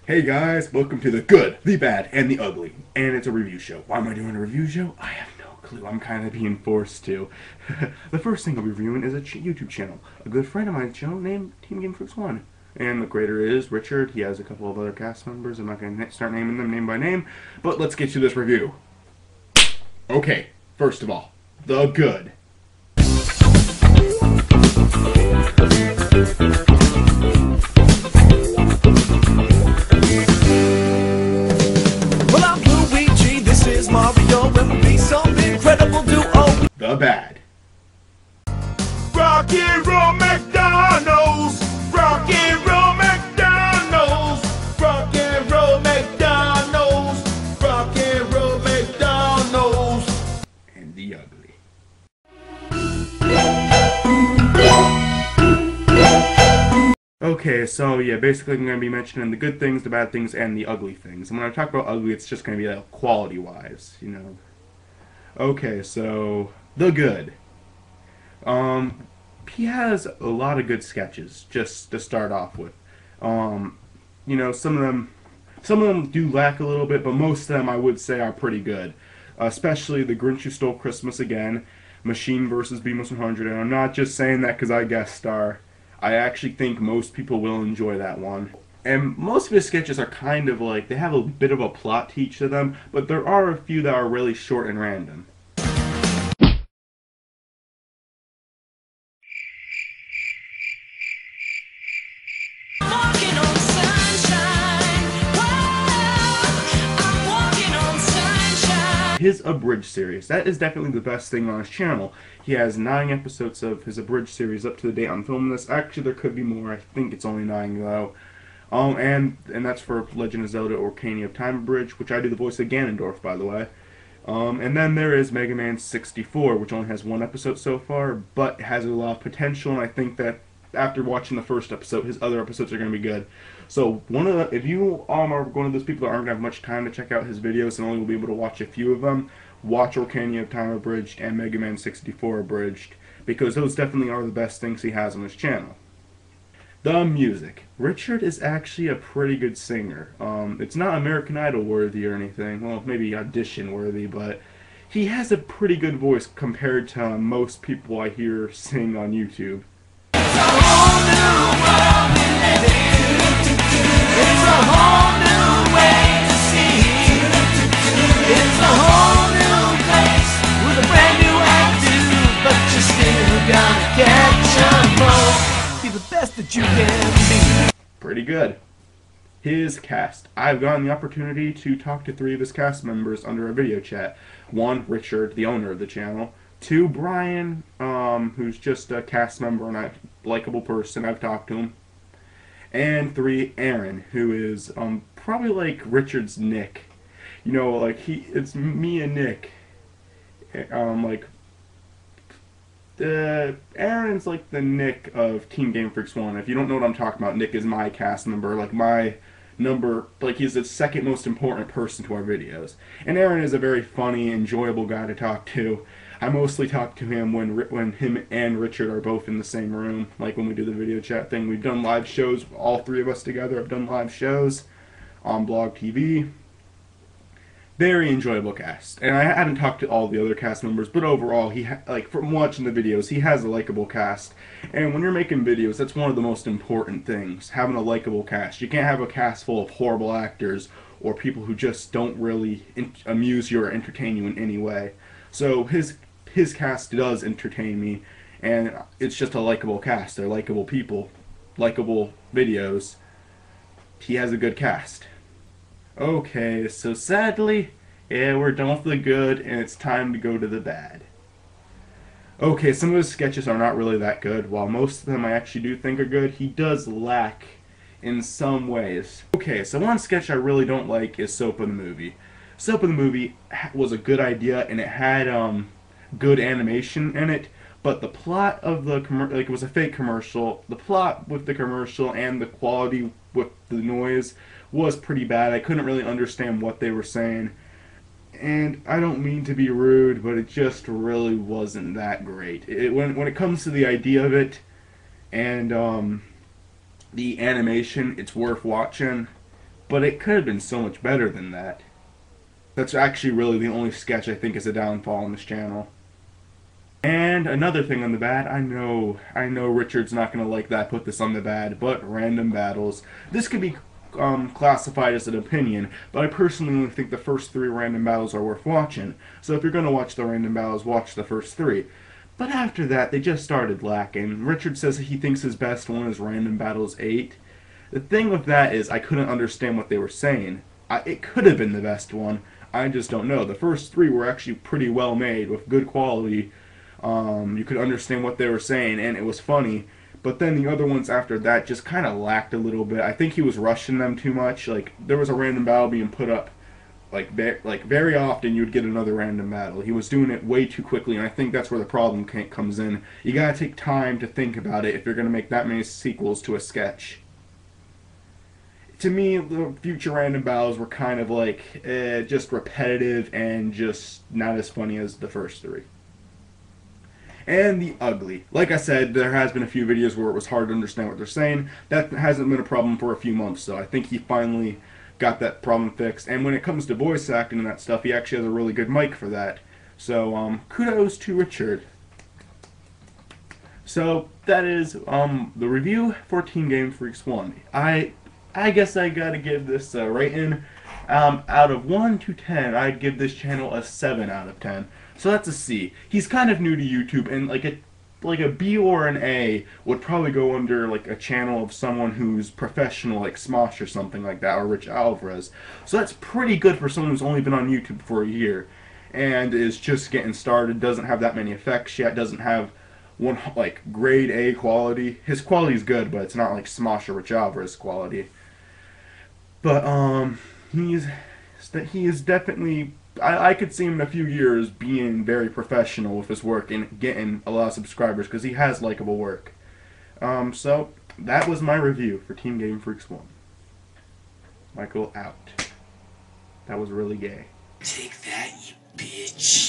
Hey guys, welcome to the good, the bad, and the ugly. And it's a review show. Why am I doing a review show? I have no clue. I'm kind of being forced to. The first thing I'll be reviewing is a YouTube channel. A good friend of mine's channel named TeamGamesFreaks1. And the creator is Richard. He has a couple of other cast members. I'm not going to start naming them name by name. But let's get to this review. Okay, first of all, the good. The bad. Rock and roll McDonald's! Rock and roll McDonald's! Rock and roll McDonald's! Rock and roll McDonald's! And the ugly. Okay, so yeah, basically I'm going to be mentioning the good things, the bad things, and the ugly things. And when I talk about ugly, it's just going to be like quality-wise, you know. Okay, so the good. He has a lot of good sketches just to start off with. You know, some of them do lack a little bit, but most of them I would say are pretty good. Especially The Grinch Who Stole Christmas Again, Machine vs. Bemis 100, and I'm not just saying that because I guest star. I actually think most people will enjoy that one. And most of his sketches are kind of like, they have a bit of a plot to each of them, but there are a few that are really short and random. His abridged series, that is definitely the best thing on his channel. He has 9 episodes of his abridged series up to the date on filming this. Actually, there could be more. I think it's only 9 though. And that's for Legend of Zelda Ocarina of Time abridged, which I do the voice of Ganondorf, by the way. And then there is Mega Man 64, which only has 1 episode so far, but has a lot of potential, and I think that after watching the first episode, his other episodes are going to be good. So if you are one of those people that aren't going to have much time to check out his videos and only will be able to watch a few of them, watch Ocarina of Time abridged and Mega Man 64 abridged, because those definitely are the best things he has on his channel. The music. Richard is actually a pretty good singer. It's not American Idol worthy or anything, well, maybe audition worthy, but he has a pretty good voice compared to most people I hear sing on YouTube. Pretty good. His cast. I've gotten the opportunity to talk to 3 of his cast members under a video chat. 1, Richard, the owner of the channel. 2, Brian, who's just a cast member and a likable person. I've talked to him. And 3, Aaron, who is probably like Richard's Nick. You know, like it's me and Nick. Aaron's like the Nick of TeamGamesFreaks1. If you don't know what I'm talking about, Nick is my cast member, like my number, like he's the second most important person to our videos. And Aaron is a very funny, enjoyable guy to talk to. I mostly talk to him when him and Richard are both in the same room, like when we do the video chat thing. We've done live shows, all 3 of us together have done live shows on Blog TV. Very enjoyable cast, and I haven't talked to all the other cast members, but overall, from watching the videos, he has a likable cast. And when you're making videos, that's one of the most important things, having a likable cast. You can't have a cast full of horrible actors or people who just don't really amuse you or entertain you in any way. So his cast does entertain me, and it's just a likable cast. They're likable people, likable videos. He has a good cast. Okay, so sadly, yeah, we're done with the good, and it's time to go to the bad. Okay, some of his sketches are not really that good. While most of them I actually do think are good, he does lack in some ways. Okay, so one sketch I really don't like is Soap in the Movie. Soap in the Movie was a good idea, and it had good animation in it, but the plot of the like it was a fake commercial. The plot with the commercial and the quality with the noise was pretty bad. I couldn't really understand what they were saying, and I don't mean to be rude, but it just really wasn't that great. When it comes to the idea of it and the animation, it's worth watching, but it could have been so much better than that. That's actually really the only sketch I think is a downfall on this channel. And another thing on the bad, I know Richard's not going to like that I put this on the bad, but random battles. This could be classified as an opinion, but I personally only think the first 3 random battles are worth watching. So if you're going to watch the random battles, watch the first 3. But after that, they just started lacking. Richard says he thinks his best one is Random Battles 8. The thing with that is I couldn't understand what they were saying. It could have been the best one. I just don't know. The first 3 were actually pretty well made with good quality. You could understand what they were saying, and it was funny. But then the other ones after that just kind of lacked a little bit. I think he was rushing them too much. Like, there was a random battle being put up, like very often you would get another random battle. He was doing it way too quickly, and I think that's where the problem comes in. You gotta take time to think about it if you're gonna make that many sequels to a sketch. To me, the future random battles were kind of like just repetitive and just not as funny as the first 3. And the ugly. Like I said, there has been a few videos where it was hard to understand what they're saying. That hasn't been a problem for a few months, so I think he finally got that problem fixed. And when it comes to voice acting and that stuff, he actually has a really good mic for that. So, kudos to Richard. So, that is the review for TeamGamesFreaks1. I guess I gotta give this a rating. Out of 1 to 10, I'd give this channel a 7 out of 10. So that's a C. He's kind of new to YouTube, and like a B or an A would probably go under like a channel of someone who's professional, like Smosh or something like that, or Rich Alvarez. So that's pretty good for someone who's only been on YouTube for a year and is just getting started, doesn't have that many effects yet, doesn't have one like grade A quality. His quality is good, but it's not like Smosh or Rich Alvarez quality. But he is definitely. I could see him in a few years being very professional with his work and getting a lot of subscribers because he has likable work. So that was my review for TeamGamesFreaks1. Michael out. That was really gay. Take that, you bitch.